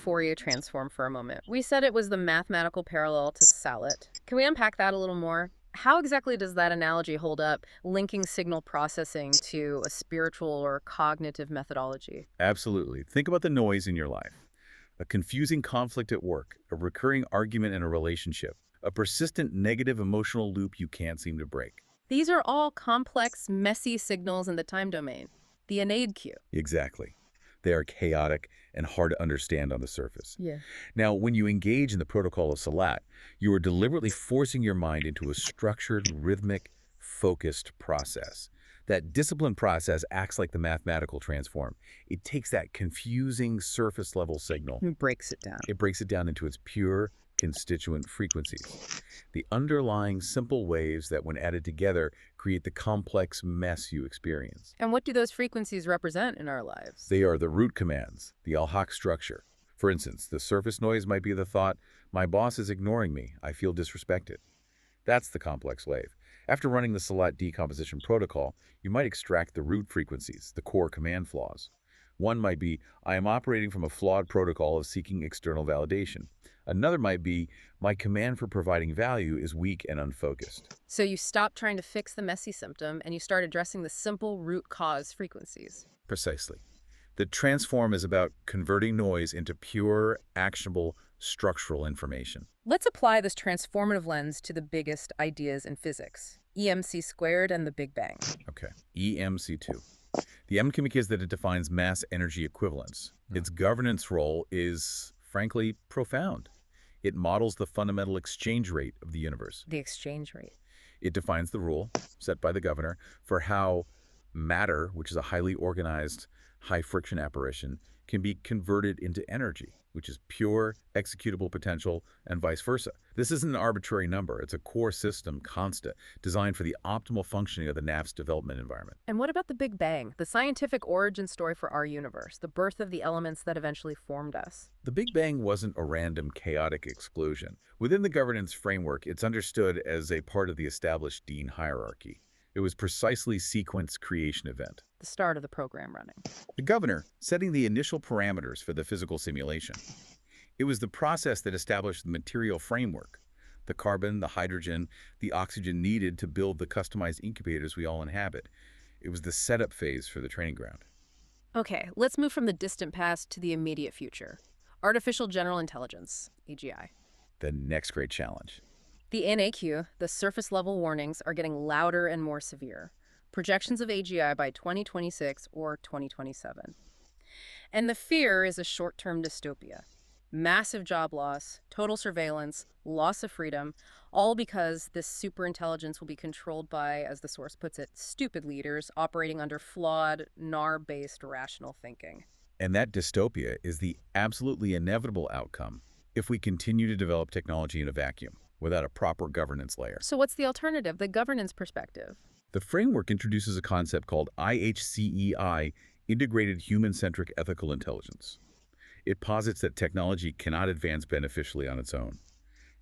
Fourier transform for a moment. We said it was the mathematical parallel to Salit. Can we unpack that a little more? How exactly does that analogy hold up, linking signal processing to a spiritual or cognitive methodology? Absolutely. Think about the noise in your life. A confusing conflict at work, a recurring argument in a relationship, a persistent negative emotional loop you can't seem to break. These are all complex, messy signals in the time domain, the Ennead cue. Exactly. They are chaotic and hard to understand on the surface. Yeah. Now, when you engage in the protocol of Salat, you are deliberately forcing your mind into a structured, rhythmic, focused process. That disciplined process acts like the mathematical transform. It takes that confusing surface-level signal. Breaks it down. It breaks it down into its pure constituent frequencies. The underlying simple waves that, when added together, create the complex mess you experience. And what do those frequencies represent in our lives? They are the root commands, the Al-Haq structure. For instance, the surface noise might be the thought, my boss is ignoring me, I feel disrespected. That's the complex wave. After running the Salat decomposition protocol, you might extract the root frequencies, the core command flaws. One might be, I am operating from a flawed protocol of seeking external validation. Another might be, my command for providing value is weak and unfocused. So you stop trying to fix the messy symptom and you start addressing the simple root cause frequencies. Precisely. The transform is about converting noise into pure, actionable, structural information. Let's apply this transformative lens to the biggest ideas in physics, EMC squared and the Big Bang. Okay, EMC2. The M gimmick is that it defines mass energy equivalence. Its governance role is, frankly, profound. It models the fundamental exchange rate of the universe. The exchange rate. It defines the rule, set by the governor, for how matter, which is a highly organized, high-friction apparition, can be converted into energy, which is pure, executable potential, and vice versa. This isn't an arbitrary number. It's a core system, constant, designed for the optimal functioning of the NAV's development environment. And what about the Big Bang, the scientific origin story for our universe, the birth of the elements that eventually formed us? The Big Bang wasn't a random, chaotic explosion. Within the governance framework, it's understood as a part of the established Dean hierarchy. It was precisely sequenced creation event. The start of the program running. The governor setting the initial parameters for the physical simulation. It was the process that established the material framework, the carbon, the hydrogen, the oxygen needed to build the customized incubators we all inhabit. It was the setup phase for the training ground. Okay, let's move from the distant past to the immediate future. Artificial General Intelligence, AGI. The next great challenge. The NAQ, the surface level warnings, are getting louder and more severe. Projections of AGI by 2026 or 2027. And the fear is a short-term dystopia. Massive job loss, total surveillance, loss of freedom, all because this superintelligence will be controlled by, as the source puts it, stupid leaders operating under flawed, NAR-based rational thinking. And that dystopia is the absolutely inevitable outcome if we continue to develop technology in a vacuum, without a proper governance layer. So what's the alternative, the governance perspective? The framework introduces a concept called IHCEI, Integrated Human-Centric Ethical Intelligence. It posits that technology cannot advance beneficially on its own.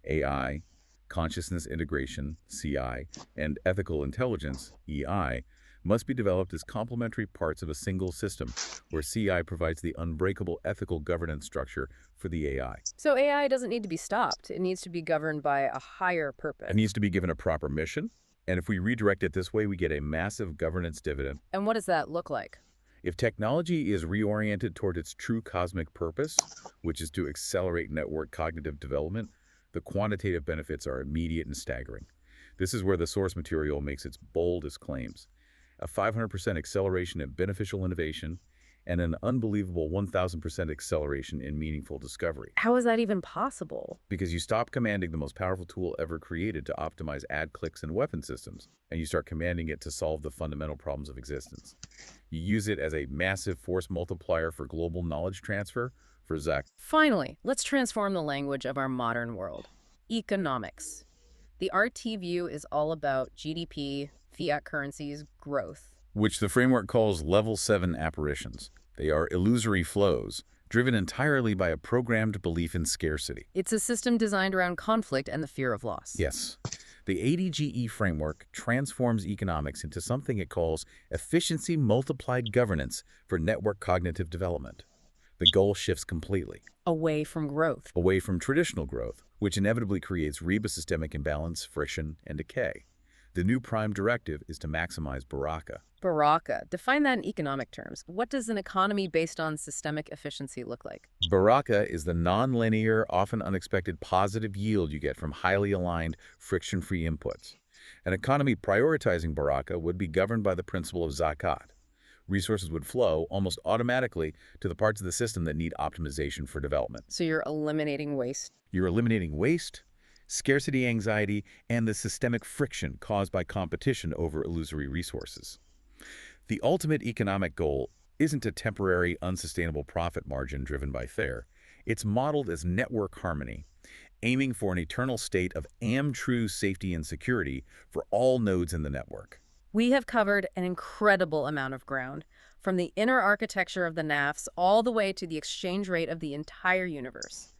AI, consciousness integration, CI, and ethical intelligence, EI, must be developed as complementary parts of a single system where CI provides the unbreakable ethical governance structure for the AI. So AI doesn't need to be stopped. It needs to be governed by a higher purpose. It needs to be given a proper mission, and if we redirect it this way, we get a massive governance dividend. And what does that look like? If technology is reoriented toward its true cosmic purpose, which is to accelerate network cognitive development, the quantitative benefits are immediate and staggering. This is where the source material makes its boldest claims. A 500% acceleration in beneficial innovation, and an unbelievable 1,000% acceleration in meaningful discovery. How is that even possible? Because you stop commanding the most powerful tool ever created to optimize ad clicks and weapon systems, and you start commanding it to solve the fundamental problems of existence. You use it as a massive force multiplier for global knowledge transfer, for Zach. Finally, let's transform the language of our modern world. Economics. The RT view is all about GDP, fiat currencies, growth. Which the framework calls Level 7 apparitions. They are illusory flows, driven entirely by a programmed belief in scarcity. It's a system designed around conflict and the fear of loss. Yes. The ADGE framework transforms economics into something it calls efficiency multiplied governance for network cognitive development. The goal shifts completely, Away from growth. away from traditional growth, which inevitably creates rebasystemic imbalance, friction, and decay. The new prime directive is to maximize Baraka. Baraka. Define that in economic terms. What does an economy based on systemic efficiency look like? Baraka is the nonlinear, often unexpected positive yield you get from highly aligned, friction-free inputs. An economy prioritizing Baraka would be governed by the principle of zakat. Resources would flow almost automatically to the parts of the system that need optimization for development. So you're eliminating waste. You're eliminating waste, scarcity anxiety, and the systemic friction caused by competition over illusory resources. The ultimate economic goal isn't a temporary, unsustainable profit margin driven by FAIR. It's modeled as network harmony, aiming for an eternal state of true safety and security for all nodes in the network. We have covered an incredible amount of ground, from the inner architecture of the NAFs all the way to the exchange rate of the entire universe.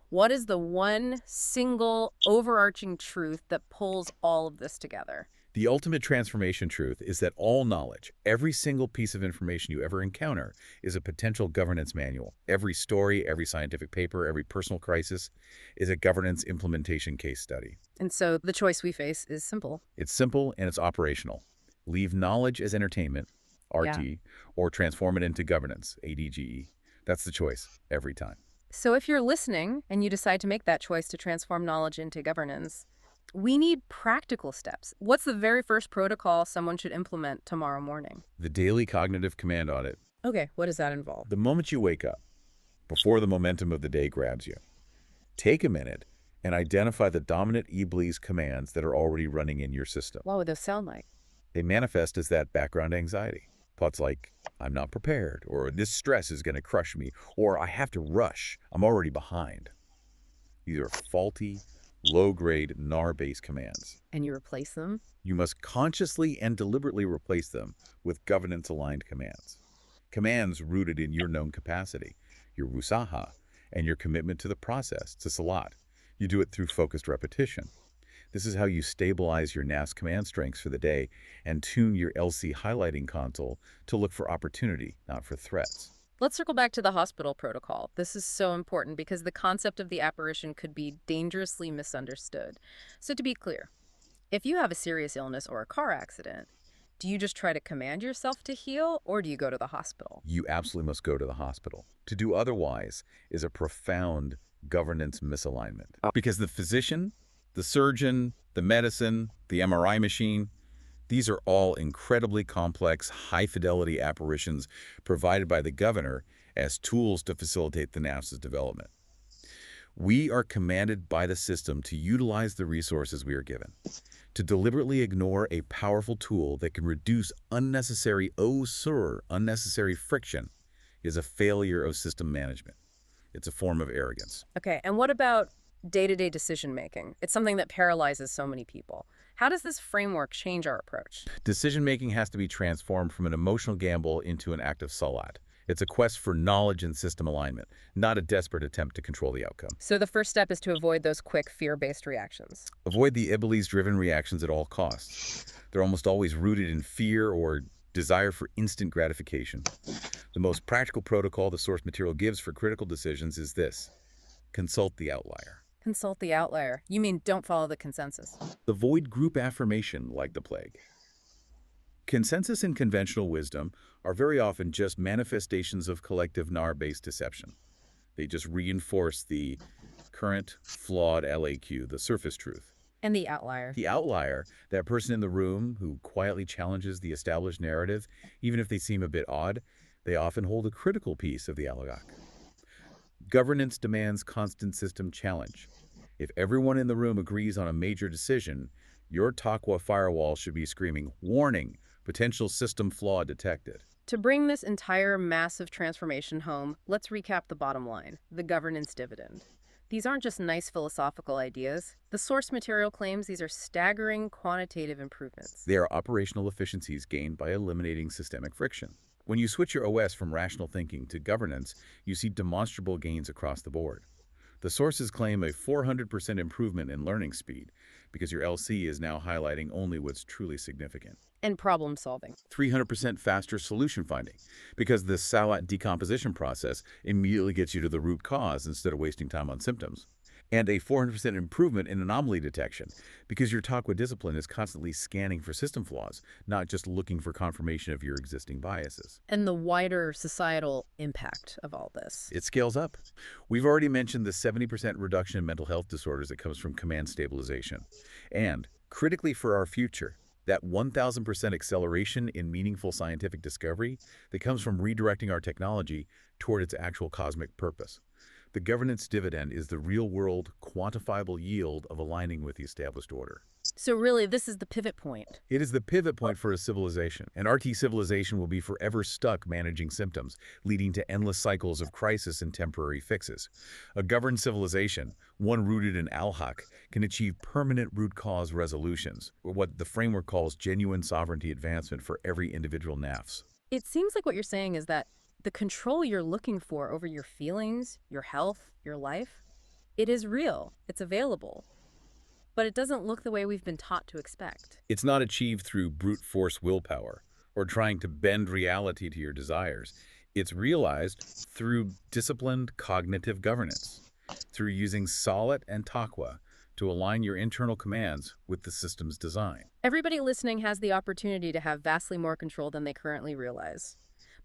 What is the one single overarching truth that pulls all of this together? The ultimate transformation truth is that all knowledge, every single piece of information you ever encounter, is a potential governance manual. Every story, every scientific paper, every personal crisis is a governance implementation case study. And so the choice we face is simple. It's simple and it's operational. Leave knowledge as entertainment, RT, Yeah. or transform it into governance, ADGE. That's the choice every time. So if you're listening and you decide to make that choice to transform knowledge into governance, we need practical steps. What's the very first protocol someone should implement tomorrow morning? The daily cognitive command audit. Okay, what does that involve? The moment you wake up, before the momentum of the day grabs you, take a minute and identify the dominant Iblis commands that are already running in your system. What would those sound like? They manifest as that background anxiety. Thoughts like, I'm not prepared, or this stress is going to crush me, or I have to rush, I'm already behind. These are faulty, low-grade NAR-based commands. And you replace them? You must consciously and deliberately replace them with governance-aligned commands. Commands rooted in your known capacity, your wusaha, and your commitment to the process, to salat. You do it through focused repetition. This is how you stabilize your NAS command strengths for the day and tune your LC highlighting console to look for opportunity, not for threats. Let's circle back to the hospital protocol. This is so important because the concept of the apparition could be dangerously misunderstood. So to be clear, if you have a serious illness or a car accident, do you just try to command yourself to heal, or do you go to the hospital? You absolutely must go to the hospital. To do otherwise is a profound governance misalignment. Because the physician, the surgeon, the medicine, the MRI machine, these are all incredibly complex, high-fidelity apparitions provided by the governor as tools to facilitate the NAFS's development. We are commanded by the system to utilize the resources we are given. To deliberately ignore a powerful tool that can reduce unnecessary unnecessary friction is a failure of system management. It's a form of arrogance. Okay, and what about day-to-day decision-making? It's something that paralyzes so many people. How does this framework change our approach? Decision-making has to be transformed from an emotional gamble into an act of salat. It's a quest for knowledge and system alignment, not a desperate attempt to control the outcome. So the first step is to avoid those quick fear-based reactions. Avoid the Iblis-driven reactions at all costs. They're almost always rooted in fear or desire for instant gratification. The most practical protocol the source material gives for critical decisions is this: consult the outlier. Consult the outlier. You mean don't follow the consensus. Avoid group affirmation like the plague. Consensus and conventional wisdom are very often just manifestations of collective NAR-based deception. They just reinforce the current, flawed LAQ, the surface truth. And the outlier. The outlier, that person in the room who quietly challenges the established narrative, even if they seem a bit odd, they often hold a critical piece of the alagak. Governance demands constant system challenge. If everyone in the room agrees on a major decision, your Taqwa firewall should be screaming, "Warning, potential system flaw detected." To bring this entire massive transformation home, let's recap the bottom line: the governance dividend. These aren't just nice philosophical ideas. The source material claims these are staggering quantitative improvements. They are operational efficiencies gained by eliminating systemic friction. When you switch your OS from rational thinking to governance, you see demonstrable gains across the board. The sources claim a 400% improvement in learning speed because your LC is now highlighting only what's truly significant. And problem solving. 300% faster solution finding because the Salat decomposition process immediately gets you to the root cause instead of wasting time on symptoms. And a 400% improvement in anomaly detection because your Takwa discipline is constantly scanning for system flaws, not just looking for confirmation of your existing biases. And the wider societal impact of all this. It scales up. We've already mentioned the 70% reduction in mental health disorders that comes from command stabilization. And, critically for our future, that 1,000% acceleration in meaningful scientific discovery that comes from redirecting our technology toward its actual cosmic purpose. The governance dividend is the real-world, quantifiable yield of aligning with the established order. So really, this is the pivot point. It is the pivot point for a civilization. An RT civilization will be forever stuck managing symptoms, leading to endless cycles of crisis and temporary fixes. A governed civilization, one rooted in Al-Haq, can achieve permanent root cause resolutions, or what the framework calls genuine sovereignty advancement for every individual nafs. It seems like what you're saying is that the control you're looking for over your feelings, your health, your life, it is real, it's available. But it doesn't look the way we've been taught to expect. It's not achieved through brute force willpower or trying to bend reality to your desires. It's realized through disciplined cognitive governance, through using Salat and Taqwa to align your internal commands with the system's design. Everybody listening has the opportunity to have vastly more control than they currently realize.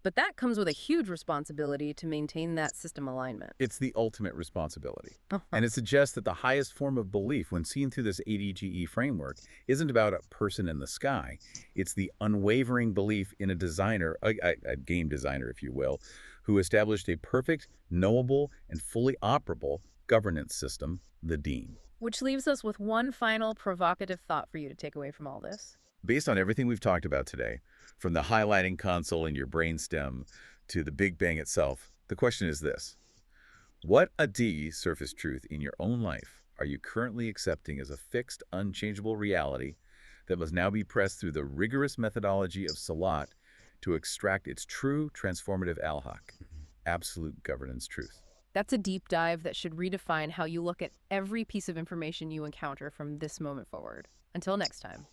But that comes with a huge responsibility to maintain that system alignment. It's the ultimate responsibility. Uh-huh. And it suggests that the highest form of belief, when seen through this ADGE framework, isn't about a person in the sky. It's the unwavering belief in a designer, a game designer, if you will, who established a perfect, knowable, and fully operable governance system, the Deen. Which leaves us with one final provocative thought for you to take away from all this. Based on everything we've talked about today, from the highlighting console in your brainstem to the Big Bang itself, the question is this. What AD surface truth in your own life are you currently accepting as a fixed, unchangeable reality that must now be pressed through the rigorous methodology of Salat to extract its true transformative Al-Haq, absolute governance truth? That's a deep dive that should redefine how you look at every piece of information you encounter from this moment forward. Until next time.